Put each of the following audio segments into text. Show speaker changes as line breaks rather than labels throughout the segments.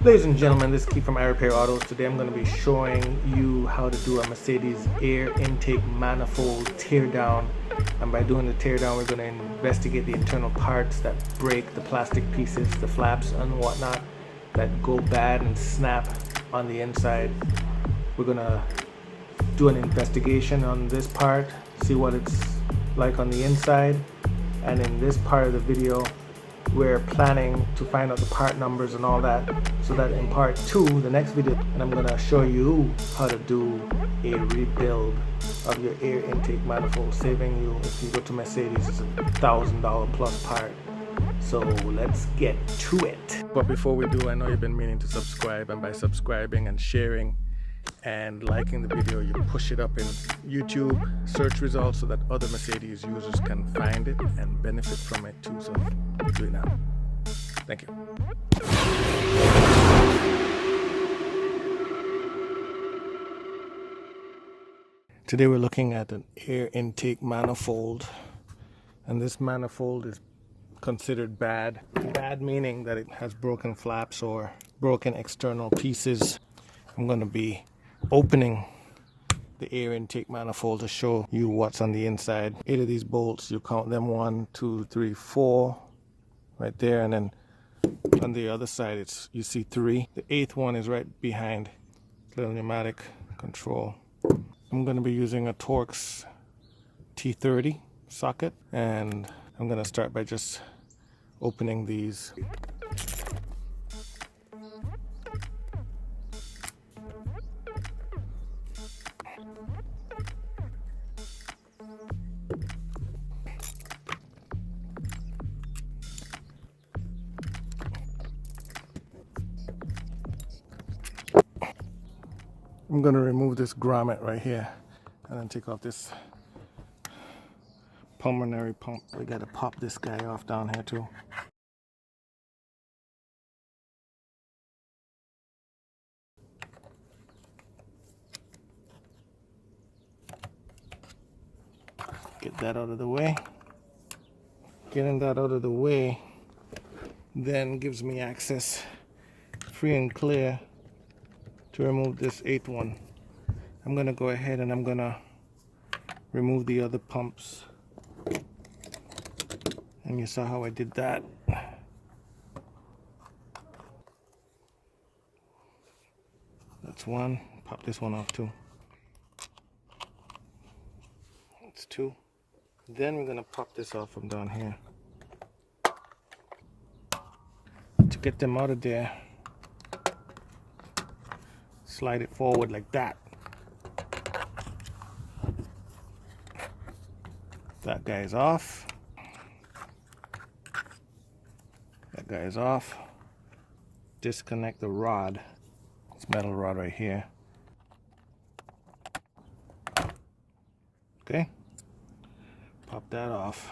Ladies and gentlemen, this is Keith from iRepair Autos. Today I'm going to be showing you how to do a Mercedes air intake manifold teardown. And by doing the teardown, we're going to investigate the internal parts that break, the plastic pieces, the flaps and whatnot that go bad and snap on the inside. We're going to do an investigation on this part, see what it's like on the inside. And in this part of the video, we're planning to find out the part numbers and all that, so that in part 2, the next video, and I'm going to show you how to do a rebuild of your air intake manifold, saving you, if you go to Mercedes, it's $1,000 plus part. So let's get to it. But before we do, I know you've been meaning to subscribe, and by subscribing and sharing and liking the video, you push it up in YouTube search results so that other Mercedes users can find it and benefit from it too. So do it now. Thank you. Today we're looking at an air intake manifold, and this manifold is considered bad. Bad meaning that it has broken flaps or broken external pieces. I'm going to be opening the air intake manifold to show you what's on the inside. 8 of these bolts, you count them 1, 2, 3, 4 right there, and then on the other side you see 3. The 8th one is right behind little pneumatic control. I'm going to be using a Torx T30 socket, and I'm going to start by just opening these. I'm going to remove this grommet right here and then take off this pulmonary pump. We got to pop this guy off down here too. Get that out of the way. Getting that out of the way then gives me access free and clear to remove this 8th one. I'm going to go ahead and I'm going to remove the other pumps. And you saw how I did that. That's one. Pop this one off too. That's 2. Then we're going to pop this off from down here. To get them out of there, slide it forward like that. That guy is off. That guy is off. Disconnect the rod. It's metal rod right here. Okay. Pop that off.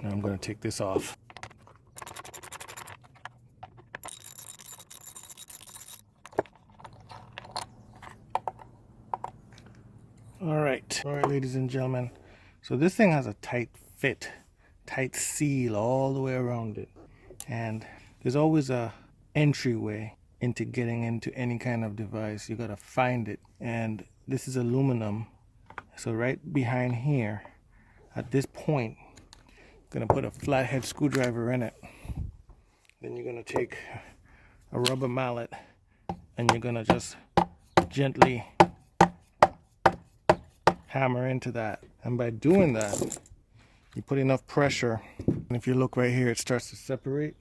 Now I'm going to take this off. All right, ladies and gentlemen. So this thing has a tight fit, tight seal all the way around it, and there's always a entryway into getting into any kind of device. You gotta find it, and this is aluminum. So right behind here, at this point, gonna put a flathead screwdriver in it. Then you're gonna take a rubber mallet and you're gonna just gently hammer into that. And by doing that, you put enough pressure, and if you look right here, it starts to separate.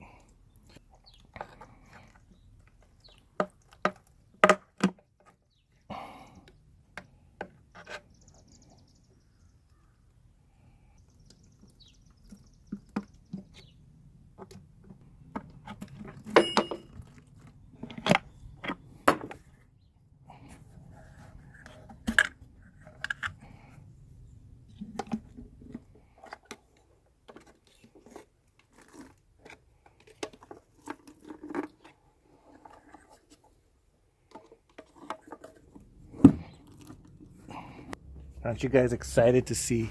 Aren't you guys excited to see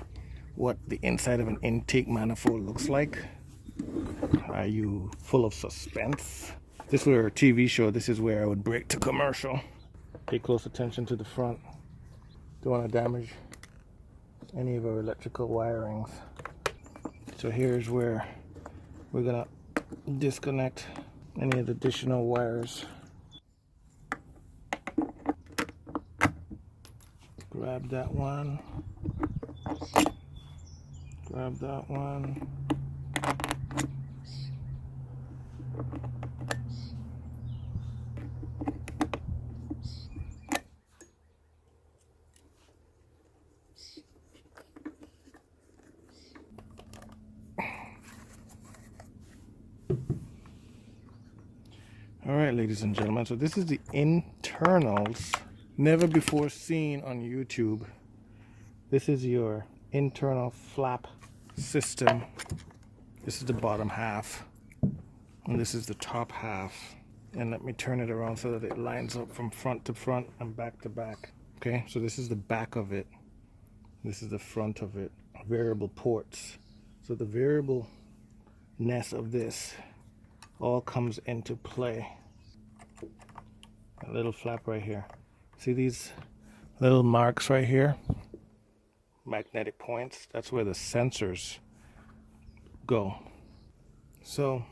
what the inside of an intake manifold looks like? Are you full of suspense? This were a TV show. This is where I would break to commercial. Pay close attention to the front. Don't want to damage any of our electrical wirings. So here's where we're gonna disconnect any of the additional wires. Grab that one. Grab that one. All right, ladies and gentlemen, so this is the internals, never before seen on YouTube. This is your internal flap system. This is the bottom half, and this is the top half. And let me turn it around so that it lines up from front to front and back to back. Okay, so this is the back of it. This is the front of it. Variable ports. So the variableness of this all comes into play. A little flap right here. See these little marks right here? Magnetic points. That's where the sensors go. So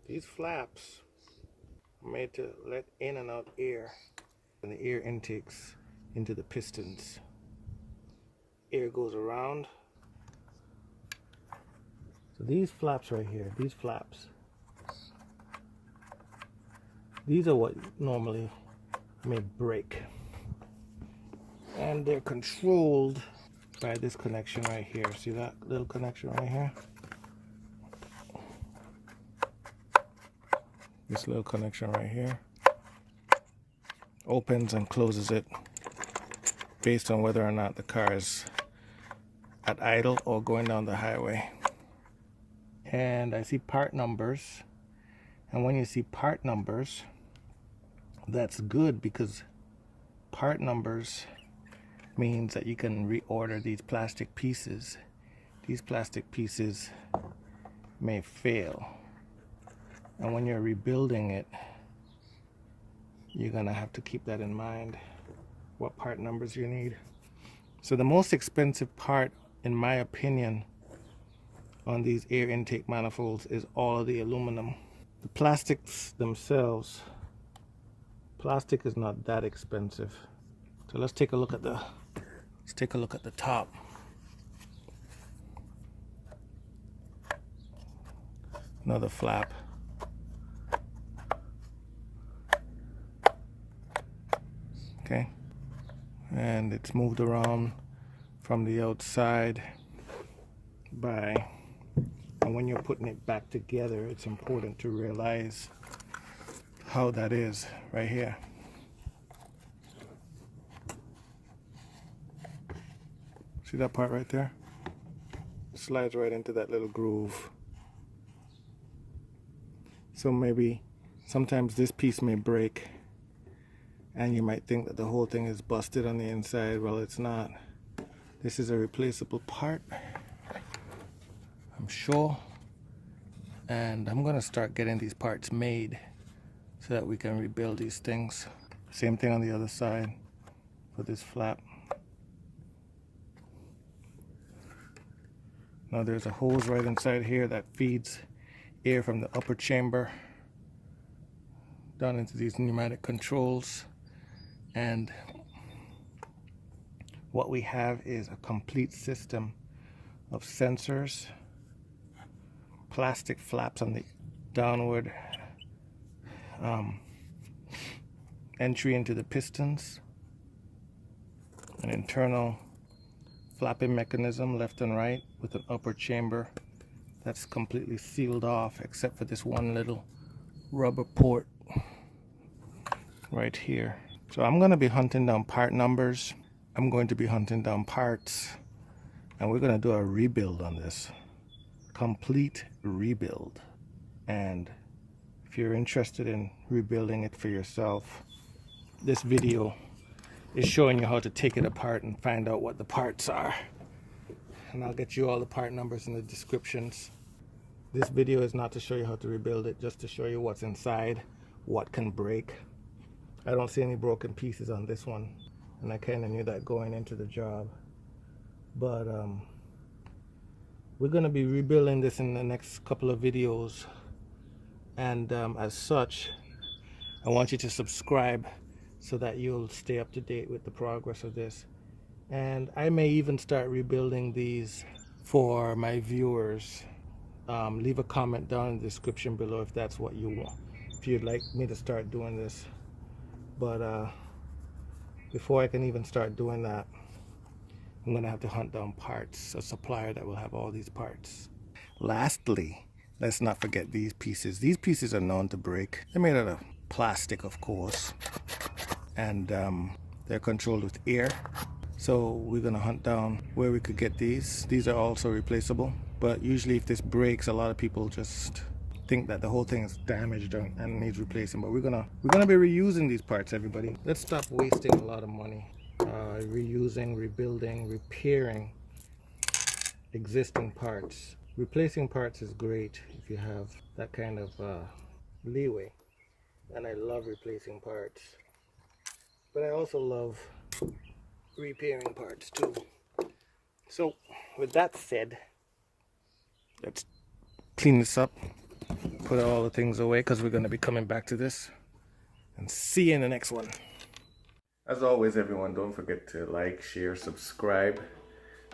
these flaps are made to let in and out air, and the air intakes into the pistons. Air goes around. So these flaps right here, these flaps, these are what normally may break, and they're controlled by this connection right here. See that little connection right here? This little connection right here opens and closes it based on whether or not the car is at idle or going down the highway. And I see part numbers, and when you see part numbers, that's good, because part numbers means that you can reorder these plastic pieces. These plastic pieces may fail, and when you're rebuilding it, you're gonna have to keep that in mind, what part numbers you need. So the most expensive part, in my opinion, on these air intake manifolds is all of the aluminum. The plastics themselves, plastic is not that expensive. So let's take a look at the top. Another flap. Okay, and it's moved around from the outside and when you're putting it back together, it's important to realize how that is right here. See that part right there? Slides right into that little groove. So maybe sometimes this piece may break, and you might think that the whole thing is busted on the inside. Well, it's not. This is a replaceable part, I'm sure, and I'm gonna start getting these parts made so that we can rebuild these things. Same thing on the other side for this flap. Now there's a hose right inside here that feeds air from the upper chamber down into these pneumatic controls, and what we have is a complete system of sensors, plastic flaps on the downward entry into the pistons, an internal flapping mechanism left and right with an upper chamber that's completely sealed off except for this one little rubber port right here. So I'm going to be hunting down part numbers. I'm going to be hunting down parts, and we're going to do a rebuild on this. Complete rebuild. And if you're interested in rebuilding it for yourself, this video is showing you how to take it apart and find out what the parts are. And I'll get you all the part numbers in the descriptions. This video is not to show you how to rebuild it, just to show you what's inside, what can break. I don't see any broken pieces on this one, and I kind of knew that going into the job. But we're going to be rebuilding this in the next couple of videos, and as such, I want you to subscribe so that you'll stay up to date with the progress of this. And I may even start rebuilding these for my viewers. Leave a comment down in the description below if that's what you want, if you'd like me to start doing this. But before I can even start doing that, I'm gonna have to hunt down parts, a supplier that will have all these parts. Lastly, let's not forget these pieces. These pieces are known to break. They're made out of plastic, of course, and they're controlled with air. So we're gonna hunt down where we could get these. These are also replaceable, but usually if this breaks, a lot of people just think that the whole thing is damaged and needs replacing. But we're gonna be reusing these parts, everybody. Let's stop wasting a lot of money reusing, rebuilding, repairing existing parts. Replacing parts is great if you have that kind of leeway, and I love replacing parts, but I also love repairing parts too. So with that said, let's clean this up, put all the things away, because we're going to be coming back to this, and see you in the next one. As always, everyone, don't forget to like, share, subscribe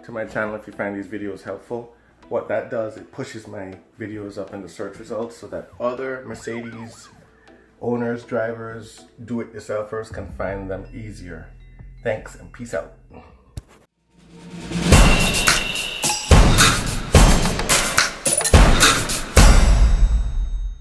to my channel if you find these videos helpful. What that does, it pushes my videos up in the search results so that other Mercedes owners, drivers, do-it-yourselfers can find them easier. Thanks and peace out.